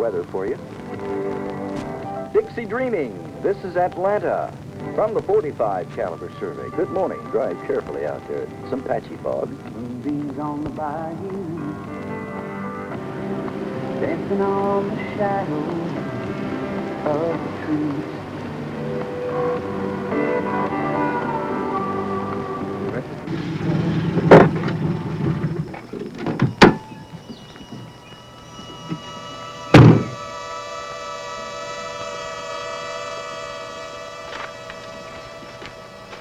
weather for you. Dixie Dreaming, this is Atlanta. From the 45 caliber survey. Good morning. Drive carefully out there. Some patchy fog. Moonbeams on the bayou, dancing on the shadows of the trees.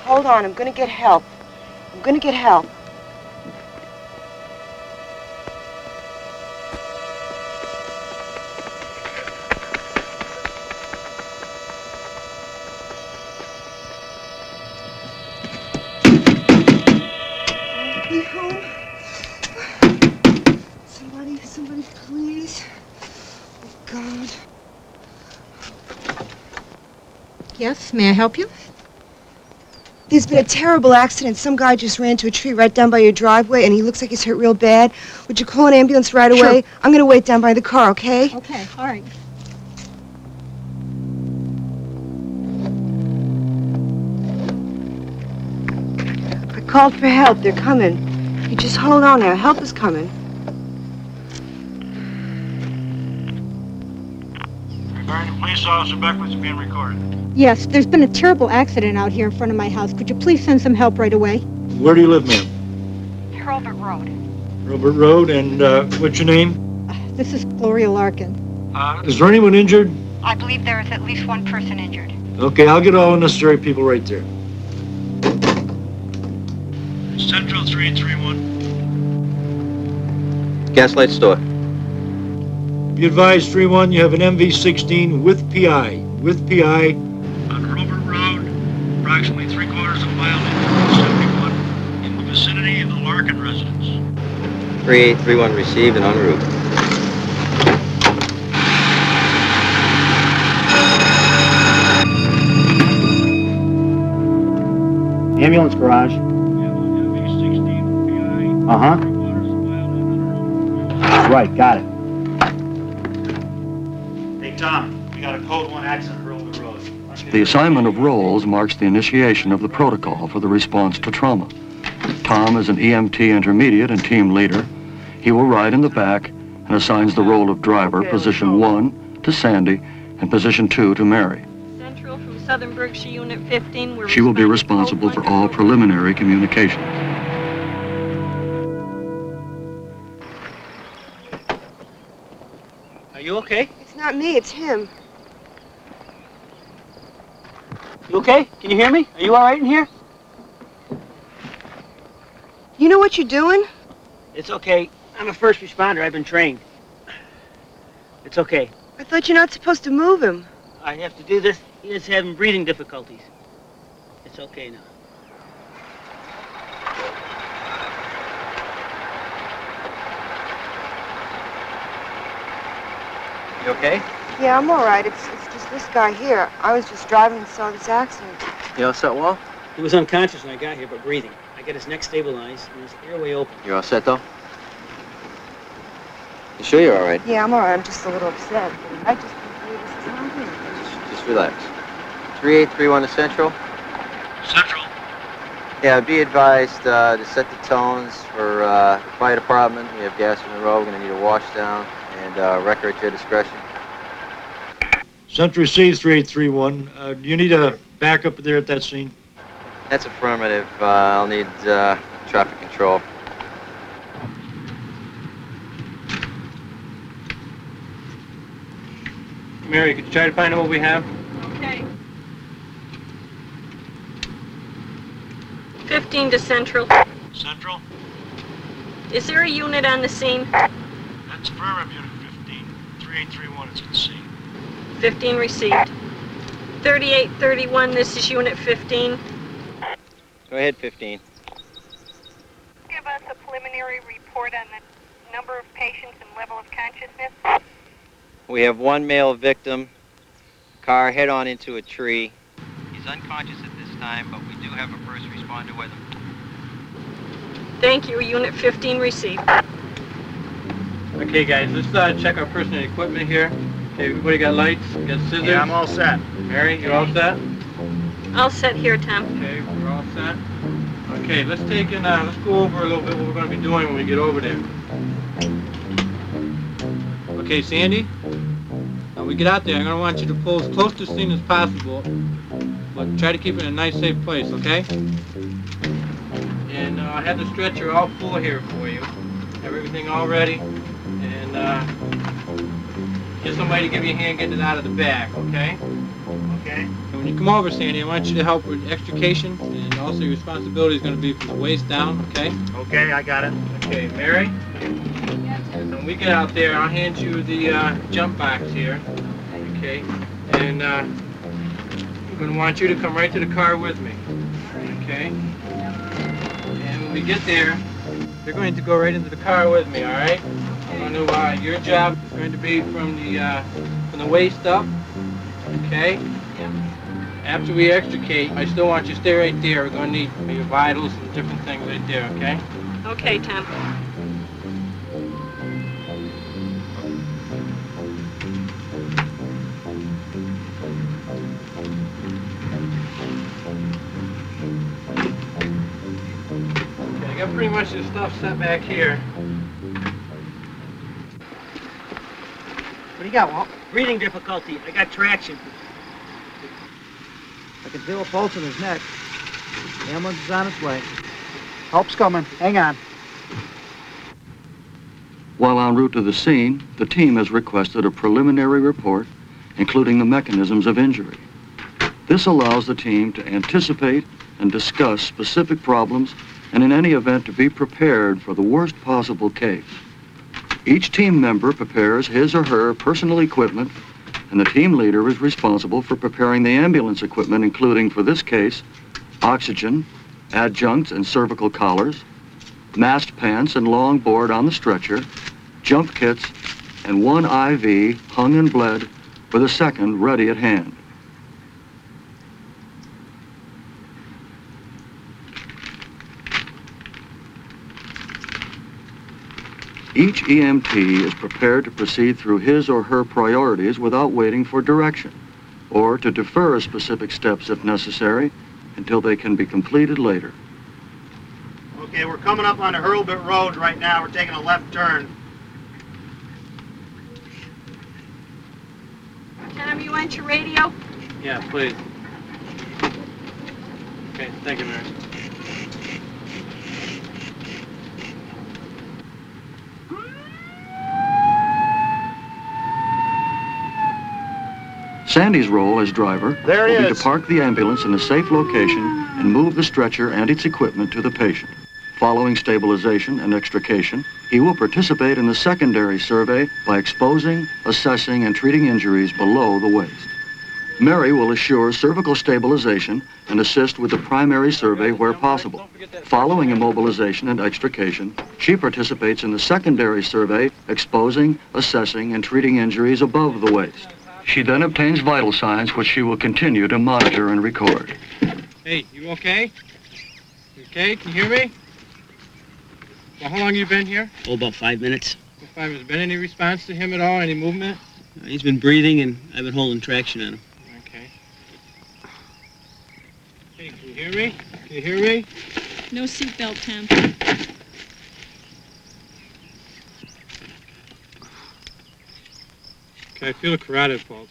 Hold on, I'm gonna get help. I'm gonna get help. Be home. Somebody, please. Oh, God. Yes, may I help you? There's been a terrible accident. Some guy just ran into a tree right down by your driveway, and he looks like he's hurt real bad. Would you call an ambulance right away? Sure. I'm gonna wait down by the car, okay? Okay, all right. I called for help. They're coming. You just hold on now. Help is coming. Regarding police officer Beckwith's being recorded. Yes, there's been a terrible accident out here in front of my house. Could you please send some help right away? Where do you live, ma'am? Robert Road. Robert Road, and what's your name? This is Gloria Larkin. Is there anyone injured? I believe there is at least one person injured. Okay, I'll get all the necessary people right there. Central 331. Gaslight store. Be advised, 3-1, you have an MV-16 with PI. With PI on Robert Road, approximately 3/4 of a mile into 71, in the vicinity of the Larkin residence. 3831 received and en route. Ambulance garage. MV-16 PI. Uh-huh. 3/4 of a mile in and en route. Right, got it. Hey, Tom, we got a code 1 accident on Robert Road. The assignment of roles marks the initiation of the protocol for the response to trauma. Tom is an EMT intermediate and team leader. He will ride in the back and assigns the role of driver, position 1 to Sandy and position 2 to Mary. Central from Southern Berkshire Unit 15. She will be responsible for all preliminary communications. Are you okay? It's not me, it's him. You okay? Can you hear me? Are you all right in here? You know what you're doing? It's okay. I'm a first responder. I've been trained. It's okay. I thought you're not supposed to move him. I have to do this. He is having breathing difficulties. It's okay now. You okay? Yeah, I'm all right. It's just this guy here. I was just driving and saw this accident. You all set, Walt? He was unconscious when I got here, but breathing. I got his neck stabilized and his airway open. You all set, though? You sure you're all right? Yeah, I'm all right. I'm just a little upset. I just can't believe this is happening. Just relax. 3831 to Central. Central. Yeah, be advised to set the tones for the fire department. We have gas in the road. We're going to need a wash down and record at your discretion. Central receives 3831. Do you need a backup there at that scene? That's affirmative. I'll need traffic control. Mary, could you try to find out what we have? Okay. 15 to Central. Central? Is there a unit on the scene? That's affirmative, Unit 15. 3831 is at scene. 15 received. 3831, this is Unit 15. Go ahead, 15. Give us a preliminary report on the number of patients and level of consciousness. We have one male victim. Car head-on into a tree. He's unconscious at this time, but we do have a first responder with him. Thank you, Unit 15 received. Okay, guys, let's check our personal equipment here. Okay, everybody got lights? Got scissors? Yeah, I'm all set. Mary, you all set? All set here, Tom. Okay, we're all set. Okay, let's take and let's go over a little bit what we're going to be doing when we get over there. Okay, Sandy, when we get out there, I'm going to want you to pull as close to the scene as possible, but try to keep it in a nice, safe place, okay? And I have the stretcher all full here for you. Have everything all ready, and get somebody to give you a hand getting it out of the back, okay? Okay. And when you come over, Sandy, I want you to help with extrication, and also your responsibility is going to be from the waist down, okay? Okay, I got it. Okay, Mary? When we get out there, I'll hand you the jump box here, okay? And I'm going to want you to come right to the car with me, okay? And when we get there, you're going to go right into the car with me, all right? I'm going to, your job is going to be from the waist up, okay? After we extricate, I still want you to stay right there. We're going to need your vitals and different things right there, okay? Okay, Tom. Okay, I got pretty much the stuff set back here. What do you got, Walt? Breathing difficulty. I got traction. I can feel a pulse in his neck. The ambulance is on its way. Help's coming. Hang on. While en route to the scene, the team has requested a preliminary report, including the mechanisms of injury. This allows the team to anticipate and discuss specific problems and in any event to be prepared for the worst possible case. Each team member prepares his or her personal equipment, and the team leader is responsible for preparing the ambulance equipment, including, for this case, oxygen, adjuncts and cervical collars, mast pants and long board on the stretcher, jump kits, and one IV hung and bled with a second ready at hand. Each EMT is prepared to proceed through his or her priorities without waiting for direction, or to defer specific steps if necessary until they can be completed later. Okay, we're coming up on the Hurlbut Road right now. We're taking a left turn. Tom, you want your radio? Yeah, please. Okay, thank you, Mary. Sandy's role as driver There he will be is. to park the ambulance in a safe location and move the stretcher and its equipment to the patient. Following stabilization and extrication, he will participate in the secondary survey by exposing, assessing, and treating injuries below the waist. Mary will assure cervical stabilization and assist with the primary survey where possible. Following immobilization and extrication, she participates in the secondary survey, exposing, assessing, and treating injuries above the waist. She then obtains vital signs, which she will continue to monitor and record. Hey, you okay? You okay? Can you hear me? Well, how long have you been here? Oh, about 5 minutes. Has there been any response to him at all? Any movement? He's been breathing, and I've been holding traction on him. Okay. Hey, can you hear me? Can you hear me? No seatbelt, Tom. Okay, I feel a carotid pulse.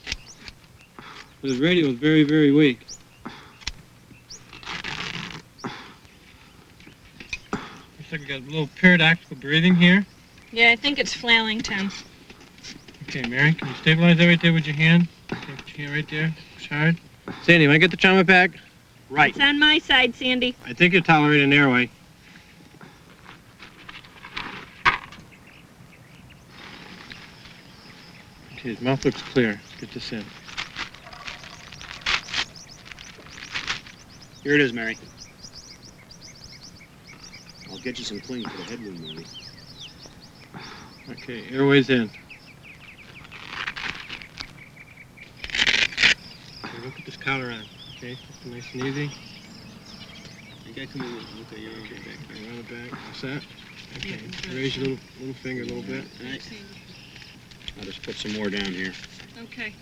But his radio is very, very weak. Looks like I got a little paradoxical breathing here. Yeah, I think it's flailing, Tom. Okay, Mary, can you stabilize that right there with your hand? Okay, put your hand right there. Push hard. Sandy, want to get the trauma pack? Right. It's on my side, Sandy. I think you tolerate an airway. Okay, his mouth looks clear. Let's get this in. Here it is, Mary. I'll get you some clean for the head wound, Mary. Okay, airway's in. Okay, look at this collar on. Okay, just nice and easy. You gotta come in. Okay, you're okay back there. Around the back. What's that? Okay, raise your little finger a little bit. All right. I'll just put some more down here. Okay.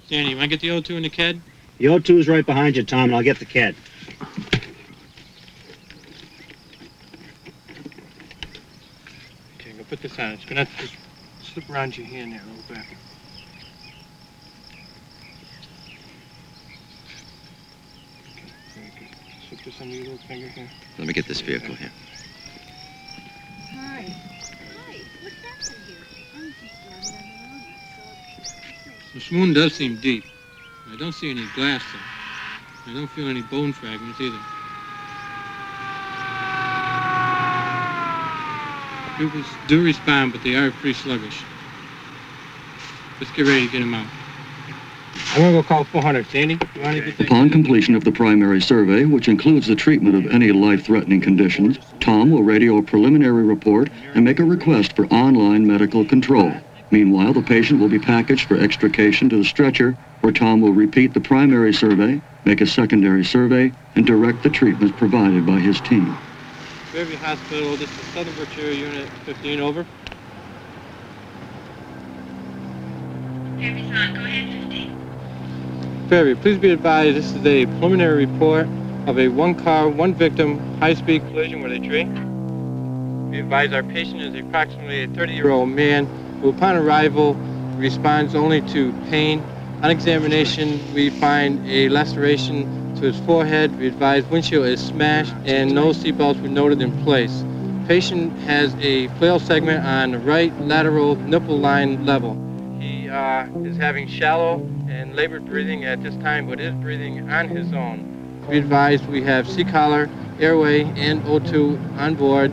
Sandy, you want to get the O2 in the KED? The O2 is right behind you, Tom, and I'll get the KED. Okay, go put this on. It's going to just slip around your hand there a little bit. Slip this under your little finger here. Let me get this vehicle here. Hi. The swoon does seem deep. I don't see any glass though. I don't feel any bone fragments either. Pupils do respond, but they are pretty sluggish. Let's get ready to get them out. I'm gonna go call 400. Sandy, you want to get that? Upon completion of the primary survey, which includes the treatment of any life-threatening conditions, Tom will radio a preliminary report and make a request for online medical control. Meanwhile, the patient will be packaged for extrication to the stretcher, where Tom will repeat the primary survey, make a secondary survey, and direct the treatments provided by his team. Fairview Hospital, this is Southern Berkshire Unit 15, over. Fairview's on. Go ahead, 15. Fairview, please be advised this is a preliminary report of a one-car, one-victim, high-speed collision with a tree. We advise our patient is approximately a 30-year-old man who, upon arrival, responds only to pain. On examination, we find a laceration to his forehead. We advise windshield is smashed and no seatbelts were noted in place. Patient has a flail segment on the right lateral nipple line level. He is having shallow and labored breathing at this time, but is breathing on his own. We advise we have C-collar, airway, and O2 on board.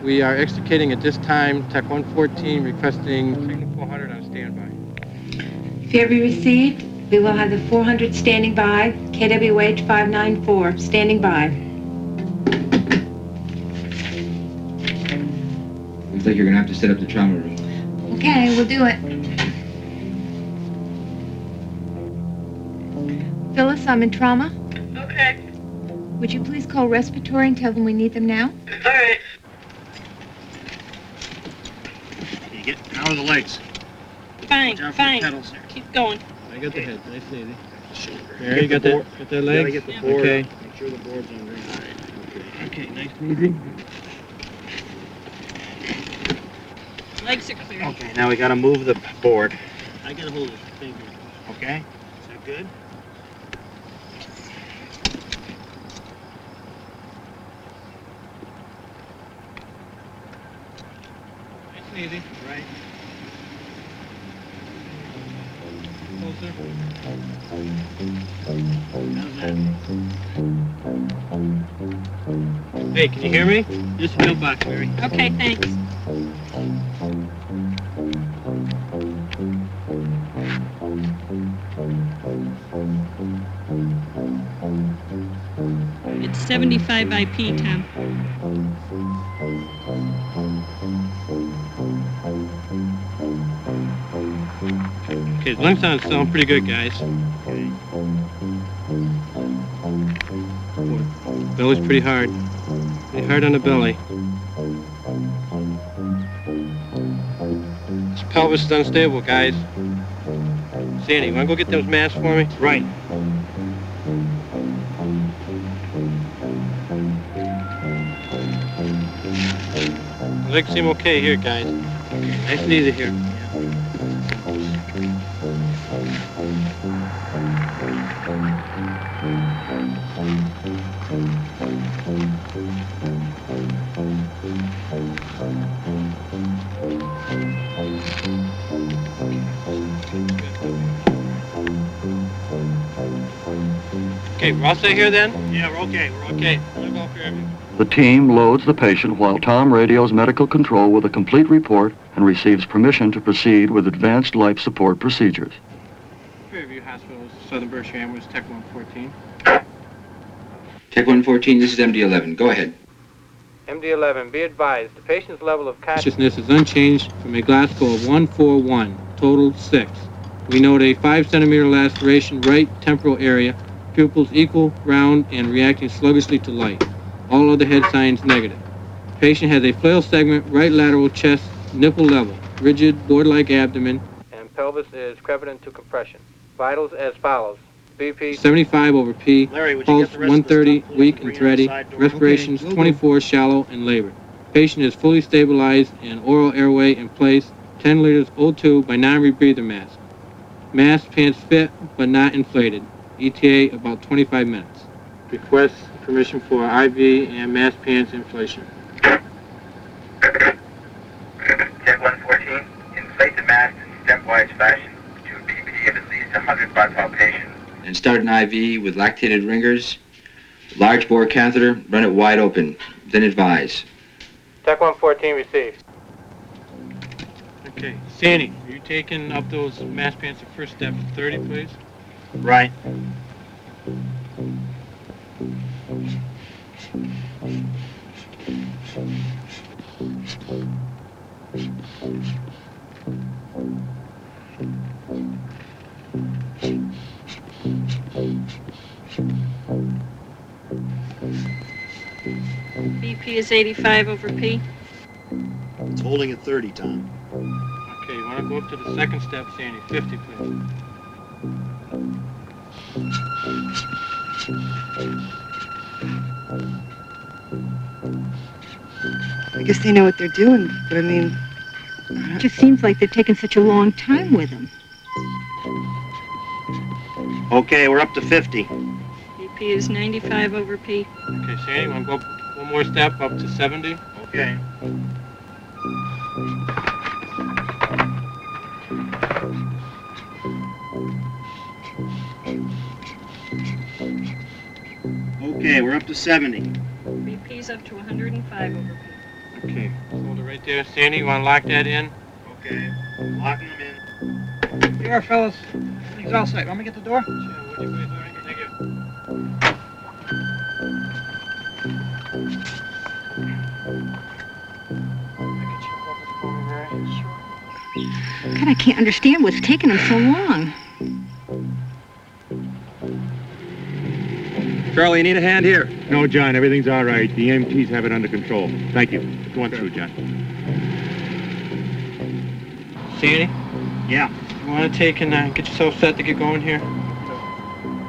We are extricating at this time, Tech 114 requesting signal 400 on standby. Fairview received. We will have the 400 standing by. KWH 594 standing by. Looks like you're gonna have to set up the trauma room. Okay, we'll do it. Phyllis, I'm in trauma. Okay. Would you please call respiratory and tell them we need them now? All right. You get, how are the legs? Fine, Watch out for fine. the pedals there. Keep going. I got the head, nice lady. Shoulder. There, you got that leg? Gotta get the board. Okay. Make sure the board's on there. Okay, nice and easy. Legs are clear. Okay, now we gotta move the board. I gotta hold this thing here. Okay? Is that good? Nice and easy. Right. Closer. Hey, can you hear me? Just feel back, Mary. Okay, thanks. It's 75 IP, Tom. Okay, the lung sounds sound pretty good, guys. Belly's pretty hard. Pretty hard on the belly. This pelvis is unstable, guys. Sandy, you wanna go get those masks for me? Right. Legs seem okay here, guys. Nice and easy here. Okay, we're all set here then? Yeah, we're okay. We're Okay, look off here. The team loads the patient while Tom radios medical control with a complete report and receives permission to proceed with advanced life support procedures. Fairview Hospital, Southern Berkshire Ambulance, Tech 114. Tech 114, this is MD11. Go ahead. MD11, be advised, the patient's level of consciousness is unchanged from a Glasgow of 141, total 6. We note a 5-centimeter laceration right temporal area, pupils equal, round, and reacting sluggishly to light. All other head signs negative. Patient has a flail segment, right lateral chest, nipple level. rigid, board-like abdomen, and pelvis is crepitant to compression. Vitals as follows. BP 75 over P, Larry, would you pulse get the rest of the 130, stuff? Pull weak up and the thready, side door. respirations Okay, will do. 24, shallow, and labored. Patient is fully stabilized and oral airway in place, 10 liters O2 by non-rebreather mask. Mask pants fit but not inflated. ETA about 25 minutes. Request permission for IV and mask pants inflation. Check 114. Inflate the mask in stepwise fashion to a BP of at least 100 bar palpation. And start an IV with lactated ringers, large bore catheter, run it wide open, then advise. Tech 114 received. Okay, Sandy, are you taking up those mask pants at first step 30, please? Right. BP is 85 over P. It's holding at 30, Tom. Okay, you want to go up to the second step, Sandy, 50, please. I guess they know what they're doing, but I mean, It just seems like they're taking such a long time with him. Okay, we're up to 50. BP is 95 over P. Okay, Sandy, you want to go up one more step up to 70? Okay. Okay, we're up to 70. BP's up to 105 over P. Okay, hold it right there. Sandy, you want to lock that in? Okay, locking them in. Here are, fellas. Everything's all set. Want me to get the door? Sure, would you please, Larry? Thank you. God, I can't understand what's taking them so long. Charlie, you need a hand here? No, John, everything's all right. The EMTs have it under control. Thank you. Go on through, John. Sandy, Yeah. you want to take and get yourself set to get going here?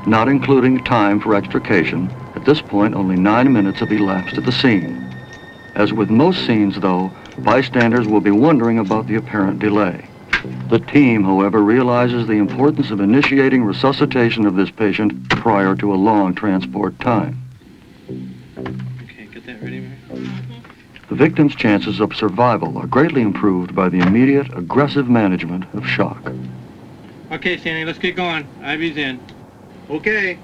Not including time for extrication, at this point only 9 minutes have elapsed at the scene. As with most scenes, though, bystanders will be wondering about the apparent delay. The team, however, realizes the importance of initiating resuscitation of this patient prior to a long transport time. Okay, get that ready, Mary. The victim's chances of survival are greatly improved by the immediate, aggressive management of shock. Okay, Sandy, let's get going. IV's in. Okay.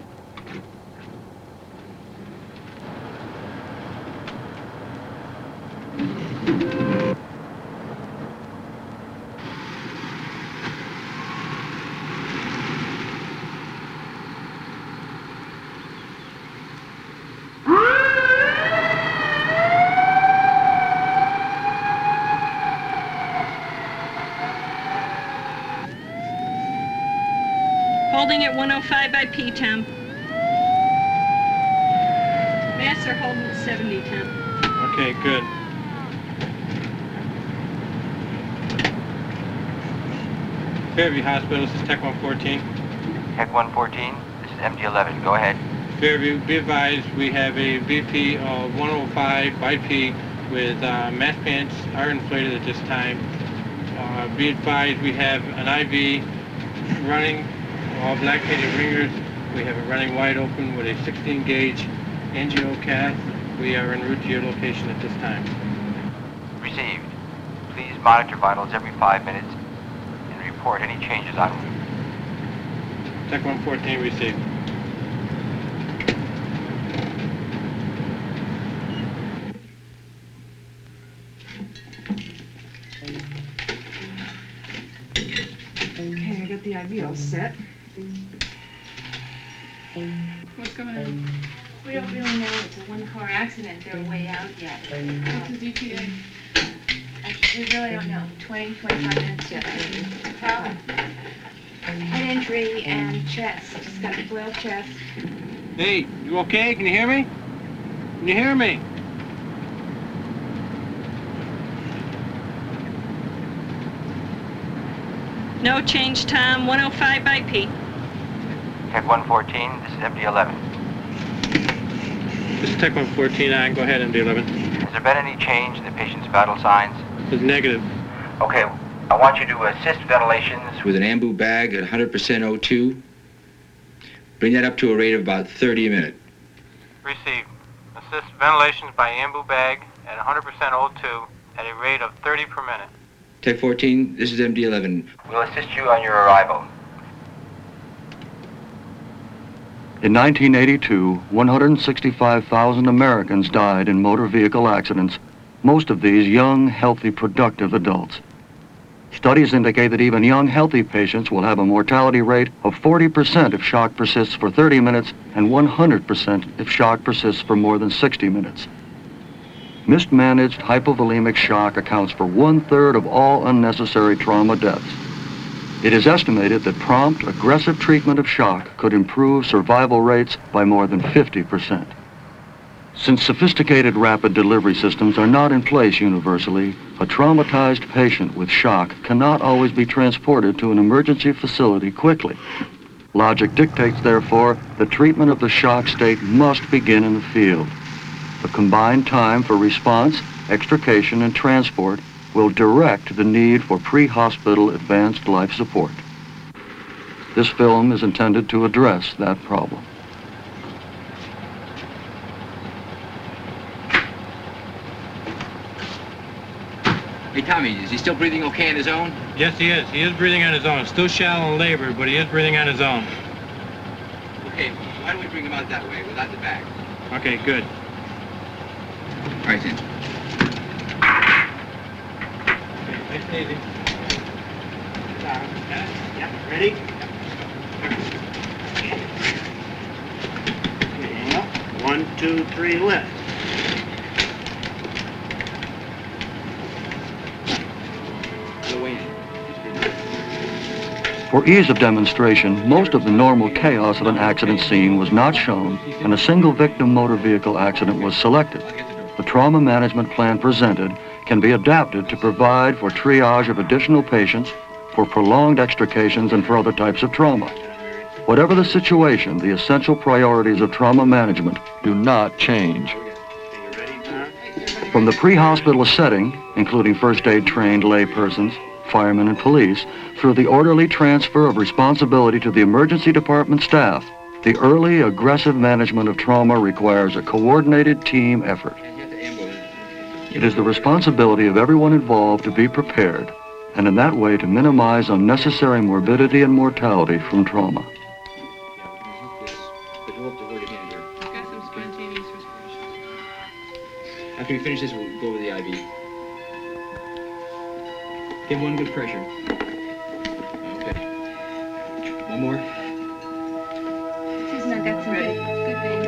Holding at 105 by P, Tom. Masks are holding at 70, Tom. Okay, good. Fairview Hospital, this is Tech 114. Tech 114, this is MD11. Go ahead. Fairview, be advised, we have a BP of 105 by P with mask pants are inflated at this time. Be advised, we have an IV running, all lactated ringers. We have it running wide open with a 16 gauge angio cath. We are en route to your location at this time. Received. Please monitor vitals every 5 minutes and report any changes en route. Tech 114 received. Okay, I got the IV all set. What's going on? We don't really know. It's a one-car accident. They're way out yet. What's the ETA? Actually, we really don't know. 20, 25 minutes yet. Head injury and chest. Just got a flail chest. Hey, you okay? Can you hear me? Can you hear me? No change, Tom. 105 by P. Tech 114, this is MD11. This is Tech 114, go ahead, MD11. Has there been any change in the patient's vital signs? It's negative. Okay, I want you to assist ventilations With an ambu bag at 100% O2. Bring that up to a rate of about 30 a minute. Received. Assist ventilations by ambu bag at 100% O2 at a rate of 30 per minute. Tech 14, this is MD11. We'll assist you on your arrival. In 1982, 165,000 Americans died in motor vehicle accidents, most of these young, healthy, productive adults. Studies indicate that even young, healthy patients will have a mortality rate of 40% if shock persists for 30 minutes and 100% if shock persists for more than 60 minutes. Mismanaged hypovolemic shock accounts for 1/3 of all unnecessary trauma deaths. It is estimated that prompt, aggressive treatment of shock could improve survival rates by more than 50%. Since sophisticated rapid delivery systems are not in place universally, a traumatized patient with shock cannot always be transported to an emergency facility quickly. Logic dictates, therefore, that treatment of the shock state must begin in the field. The combined time for response, extrication, and transport will direct the need for pre-hospital advanced life support. This film is intended to address that problem. Hey, Tommy, is he still breathing okay on his own? Yes, he is. He is breathing on his own. Still shallow and labored, but he is breathing on his own. Okay, why don't we bring him out that way, without the bag? Okay, good. All right, then. Nice and easy. Yeah, ready? Okay, 1, 2, 3, lift. For ease of demonstration, most of the normal chaos of an accident scene was not shown, and a single victim motor vehicle accident was selected. The trauma management plan presented can be adapted to provide for triage of additional patients, for prolonged extrications, and for other types of trauma. Whatever the situation, the essential priorities of trauma management do not change. From the pre-hospital setting, including first aid trained laypersons, firemen, and police, through the orderly transfer of responsibility to the emergency department staff, the early aggressive management of trauma requires a coordinated team effort. It is the responsibility of everyone involved to be prepared, and in that way to minimize unnecessary morbidity and mortality from trauma. After we finish this, we'll go over the IV. Give one good pressure. Okay. One more. Susan, I've got some good veins.